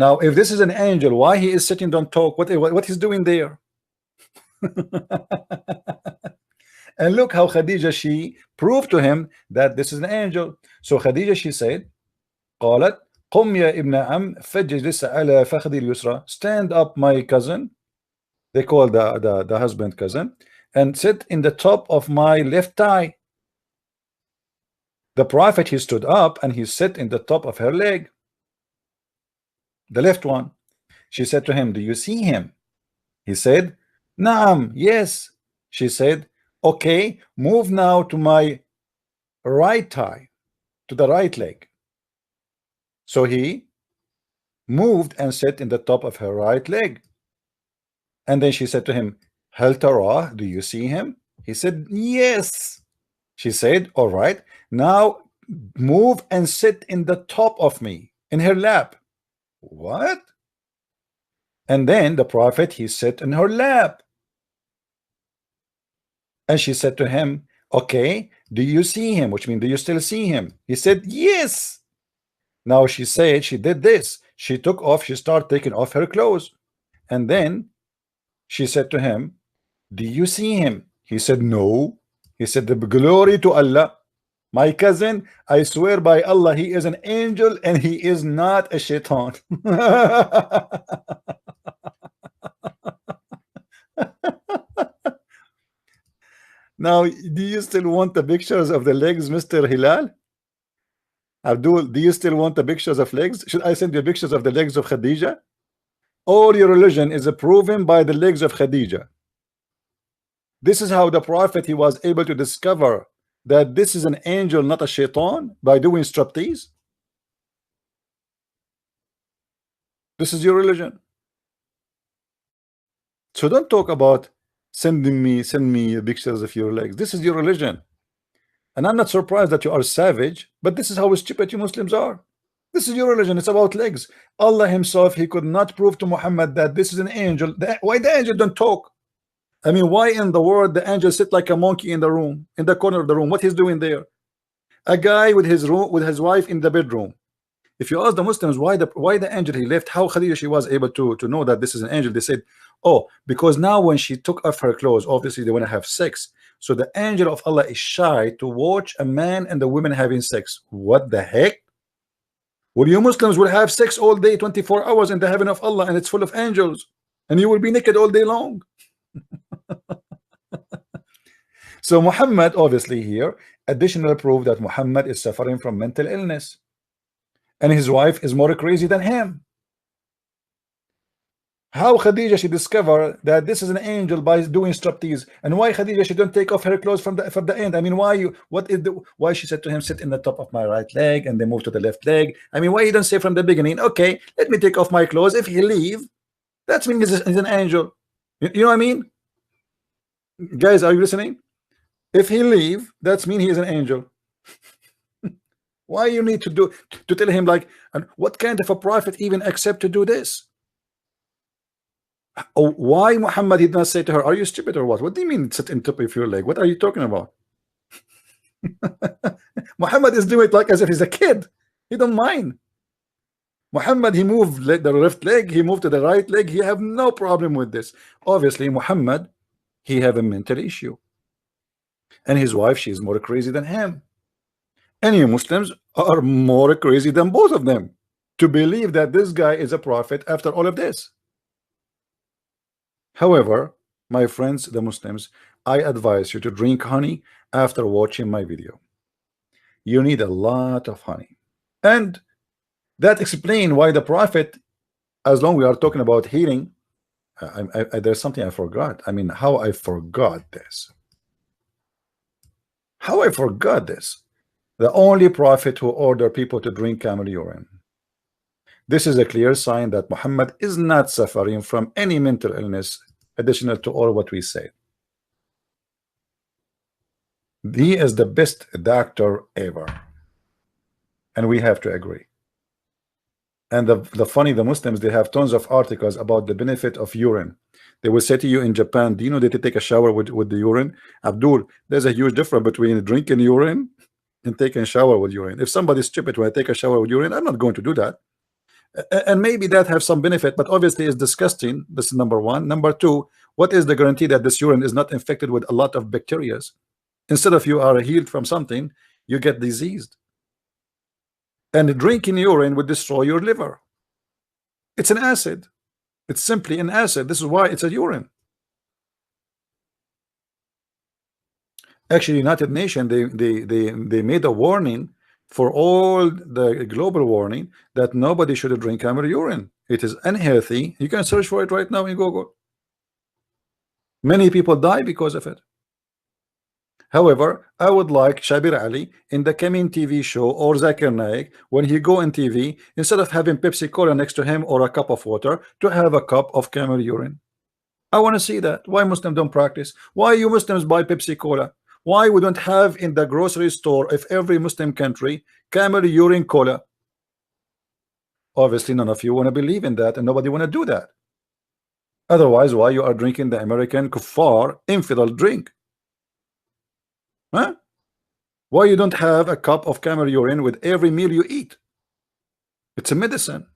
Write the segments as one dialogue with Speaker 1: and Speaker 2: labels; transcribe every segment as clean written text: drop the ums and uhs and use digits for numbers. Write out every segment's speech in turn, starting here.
Speaker 1: Now, if this is an angel, why he is sitting, don't talk? What he's doing there? And look how Khadija, she proved to him that this is an angel. So Khadija, she said, قالت قم يا ابن عم فاجلس على فخذي اليسرى. Stand up, my cousin. They call the husband cousin, and sit in the top of my left thigh. The prophet, he stood up and he sat in the top of her leg, the left one. She said to him, do you see him? He said, Naam, yes. She said, okay, move now to my right thigh, to the right leg. So he moved and sat in the top of her right leg. And then she said to him, Hal tarah, do you see him? He said, yes. She said, all right, now move and sit in the top of me, in her lap. What? And then the prophet, he sat in her lap. And she said to him, okay, do you see him? Which means, do you still see him? He said, yes. Now she said she did this. She took off, she started taking off her clothes. And then she said to him, do you see him? He said, no. He said, the glory to Allah. My cousin, I swear by Allah, he is an angel and he is not a shaitan. Now, do you still want the pictures of the legs, Mr. Hilal? Abdul, do you still want the pictures of legs? Should I send you pictures of the legs of Khadija? All your religion is proven by the legs of Khadija. This is how the prophet, he was able to discover that this is an angel, not a shaitan, by doing striptease. This is your religion. So don't talk about send me pictures of your legs. This is your religion. And I'm not surprised that you are savage, but this is how stupid you Muslims are. This is your religion. It's about legs. Allah himself, he could not prove to Muhammad that this is an angel. Why the angel don't talk? I mean, why in the world the angel sit like a monkey in the room, in the corner of the room? What he's doing there? A guy with his wife in the bedroom. If you ask the Muslims why the angel he left, how Khadija she was able to know that this is an angel, they said, oh, because now when she took off her clothes, obviously they want to have sex. So the angel of Allah is shy to watch a man and the women having sex. What the heck? Well, you Muslims will have sex all day, 24 hours in the heaven of Allah, and it's full of angels, and you will be naked all day long. So Muhammad, obviously here, additional proof that Muhammad is suffering from mental illness, and his wife is more crazy than him. How Khadija she discovered that this is an angel by doing striptease, and why Khadija she don't take off her clothes from the end? I mean, why she said to him, sit in the top of my right leg, and then move to the left leg? I mean, why you don't say from the beginning, okay, let me take off my clothes. If he leave, that means he's an angel. You know what I mean? Guys, are you listening? If he leave, that means he is an angel. Why you need to tell him, like, and what kind of a prophet even accept to do this? Oh, why Muhammad did not say to her, are you stupid or what? What do you mean sit in top of your leg? What are you talking about? Muhammad is doing it like as if he's a kid. He don't mind. Muhammad, he moved the left leg, he moved to the right leg. He have no problem with this. Obviously, Muhammad, he have a mental issue, and his wife, she is more crazy than him. And you Muslims are more crazy than both of them to believe that this guy is a prophet after all of this. However, my friends, the Muslims, I advise you to drink honey after watching my video. You need a lot of honey, and that explains why the prophet, as long we are talking about healing, there's something I forgot. I mean, how I forgot this. How I forgot this. The only prophet who ordered people to drink camel urine. This is a clear sign that Muhammad is not suffering from any mental illness additional to all what we say. He is the best doctor ever, and we have to agree. And the funny, the Muslims, they have tons of articles about the benefit of urine. They will say to you in Japan, do you know that they take a shower with the urine? Abdul, there's a huge difference between drinking urine and taking a shower with urine. If somebody's stupid when I take a shower with urine, I'm not going to do that. And maybe that have some benefit, but obviously it's disgusting. This is number one. Number two, what is the guarantee that this urine is not infected with a lot of bacteria? Instead of you are healed from something, you get diseased. And drinking urine would destroy your liver. It's an acid. It's simply an acid. This is why it's a urine. Actually, United Nations, they made a warning for all the global warning that nobody should drink camel urine. It is unhealthy. You can search for it right now in Google. Many people die because of it. However, I would like Shabir Ali in the coming TV show, or Zakir Naik, when he go in TV, instead of having Pepsi Cola next to him or a cup of water, to have a cup of camel urine. I want to see that. Why Muslims don't practice? Why you Muslims buy Pepsi Cola? Why we don't have in the grocery store of every Muslim country camel urine cola? Obviously, none of you want to believe in that, and nobody want to do that. Otherwise, why you are drinking the American kuffar infidel drink? Huh? Why you don't have a cup of camel urine with every meal you eat? It's a medicine.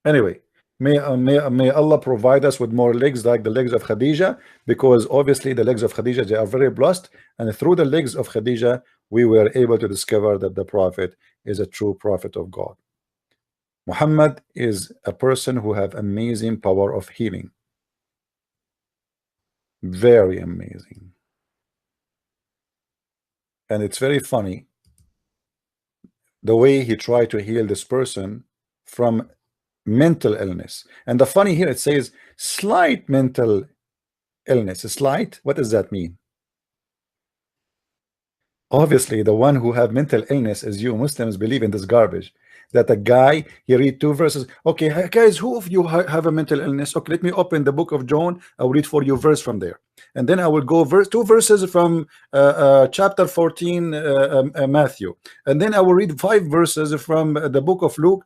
Speaker 1: Anyway, may Allah provide us with more legs like the legs of Khadija, because obviously the legs of Khadija, they are very blessed, and through the legs of Khadija we were able to discover that the prophet is a true prophet of God. Muhammad is a person who have amazing power of healing. Very amazing. And it's very funny the way he tried to heal this person from mental illness. And the funny here, it says slight mental illness. Slight, what does that mean? Obviously the one who have mental illness is you Muslims believe in this garbage, that a guy, he read two verses. Okay, guys, who of you have a mental illness? Okay, let me open the book of John. I'll read for you verse from there, and then I will go two verses from chapter 14 Matthew, and then I will read 5 verses from the book of Luke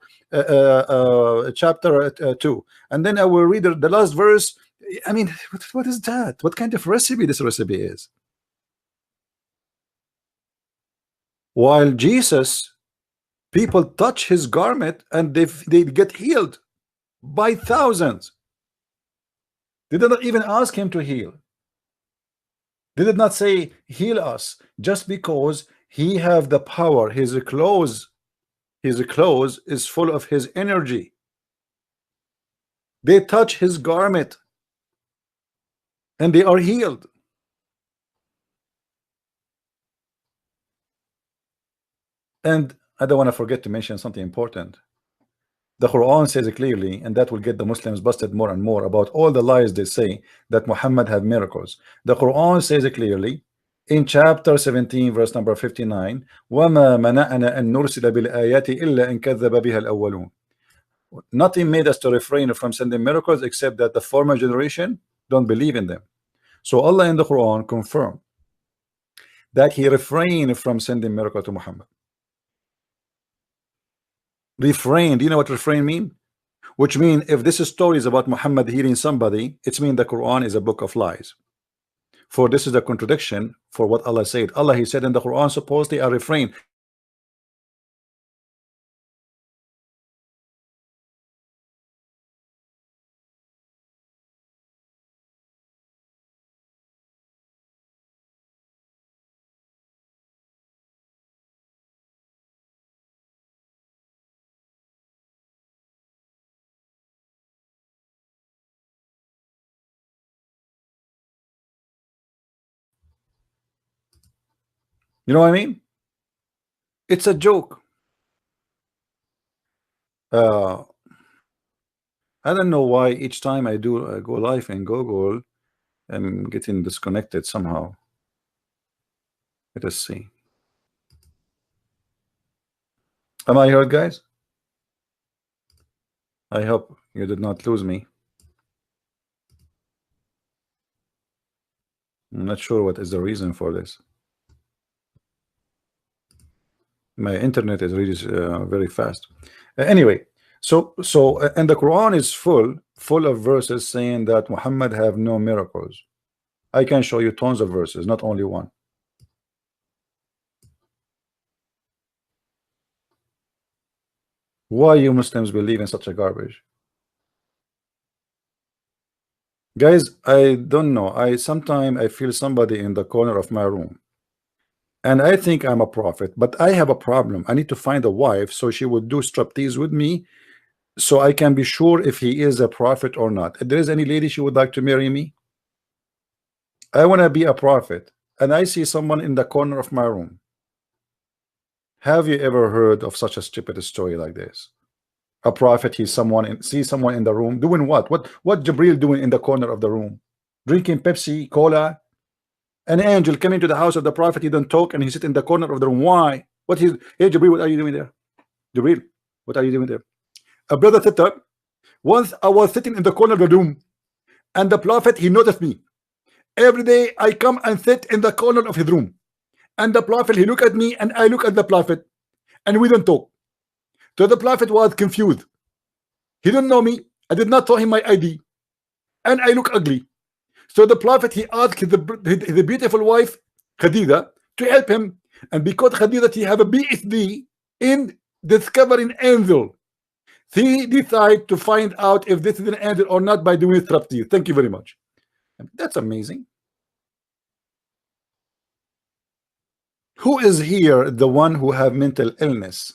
Speaker 1: chapter 2, and then I will read the last verse. I mean, what is that? What kind of recipe this recipe is? While Jesus, people touch his garment and they get healed by thousands. They did not even ask him to heal. They did not say heal us, just because he have the power. His clothes is full of his energy. They touch his garment and they are healed. And I don't want to forget to mention something important. The Quran says clearly, and that will get the Muslims busted more and more about all the lies they say that Muhammad had miracles. The Quran says clearly in chapter 17 verse number 59, وَمَا مَنَعَنَا أَن نُرْسِلَ بِالْآيَاتِ إِلَّا إِن كَذَّبَ بِهَا الْأَوَّلُونَ. Nothing made us to refrain from sending miracles except that the former generation don't believe in them. So Allah in the Quran confirmed that he refrained from sending miracle to Muhammad. Refrain, do you know what refrain mean? Which means if this story is about Muhammad healing somebody, it's mean the Quran is a book of lies. For this is a contradiction for what Allah said. Allah, he said in the Quran, supposedly I refrain. You know what I mean? It's a joke. I don't know why each time I go live in Google, I'm getting disconnected somehow. Let us see. Am I heard, guys? I hope you did not lose me. I'm not sure what is the reason for this. My internet is really very fast. Anyway, and the Quran is full of verses saying that Muhammad have no miracles. I can show you tons of verses, not only one. Why you Muslims believe in such a garbage? Guys, I don't know. I sometimes I feel somebody in the corner of my room, and I think I'm a prophet, but I have a problem. I need to find a wife so she would do striptease with me, so I can be sure if he is a prophet or not. If there is any lady she would like to marry me, I want to be a prophet, and I see someone in the corner of my room. Have you ever heard of such a stupid story like this? A prophet, he's someone in, sees someone in the room doing what? What Jibril doing in the corner of the room? Drinking Pepsi, Cola. An angel coming to the house of the prophet, he don't talk and he sit in the corner of the room. Why? What is, hey Jibril, what are you doing there? Jibril, what are you doing there? A brother said up. Once I was sitting in the corner of the room, and the prophet, he noticed me. Every day I come and sit in the corner of his room. And the prophet, he look at me and I look at the prophet, and we don't talk. So the prophet was confused. He didn't know me. I did not show him my ID, and I look ugly. So the prophet, he asked the beautiful wife Khadija to help him, and because Khadija, he have a PhD in discovering angel, he decide to find out if this is an angel or not by doing striptease. Thank you very much. That's amazing. Who is here the one who have mental illness?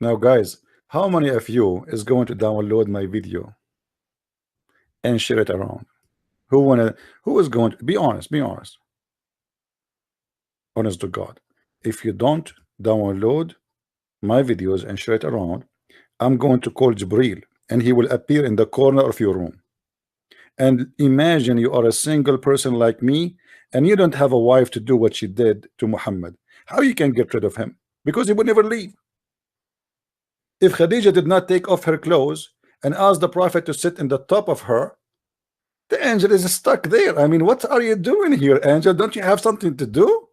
Speaker 1: Now guys, how many of you is going to download my video and share it around? Who is going to be honest, honest to God? If you don't download my videos and share it around, I'm going to call Jibril and he will appear in the corner of your room. And imagine you are a single person like me and you don't have a wife to do what she did to Muhammad. How you can get rid of him? Because he would never leave. If Khadija did not take off her clothes and ask the prophet to sit in the top of her, the angel is stuck there. I mean, what are you doing here, angel? Don't you have something to do?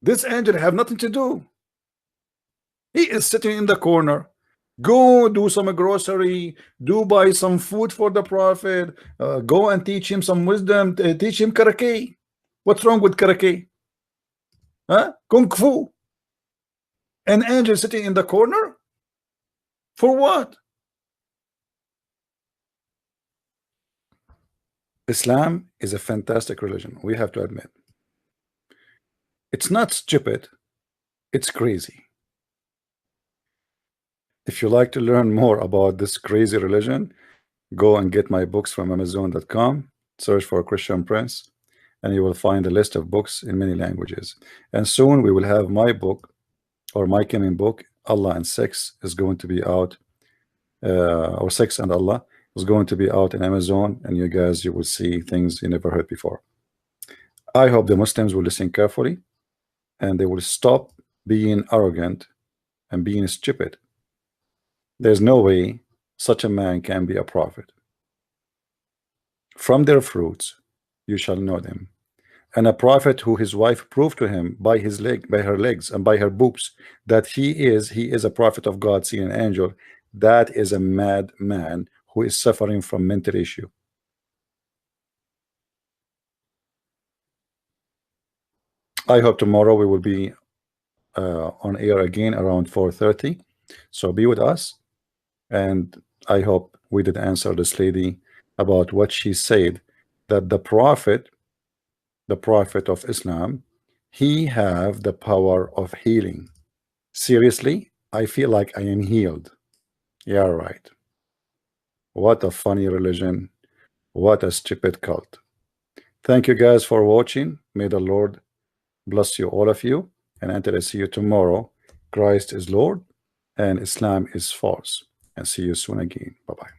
Speaker 1: This angel have nothing to do. He is sitting in the corner. Go do some grocery, do buy some food for the prophet, go and teach him some wisdom, teach him karate. What's wrong with karate? Huh? Kung fu. An angel sitting in the corner? For what? Islam is a fantastic religion, we have to admit. It's not stupid, it's crazy. If you like to learn more about this crazy religion, go and get my books from Amazon.com, search for Christian Prince, and you will find a list of books in many languages. And soon we will have my book, or my coming book, Allah and Sex, is going to be out, or Sex and Allah is going to be out in Amazon, and you guys, you will see things you never heard before. I hope the Muslims will listen carefully and they will stop being arrogant and being stupid. There's no way such a man can be a prophet. From their fruits you shall know them. And a prophet who his wife proved to him by his leg, by her legs and by her boobs, that he is a prophet of God, seeing an angel, that is a mad man who is suffering from mental issue. I hope tomorrow we will be on air again around 4:30. So be with us, and I hope we did answer this lady about what she said, that the prophet of Islam, he have the power of healing. Seriously, I feel like I am healed. Yeah, right. What a funny religion. What a stupid cult. Thank you guys for watching. May the Lord bless you, all of you. And until I see you tomorrow, Christ is Lord and Islam is false. And see you soon again. Bye-bye.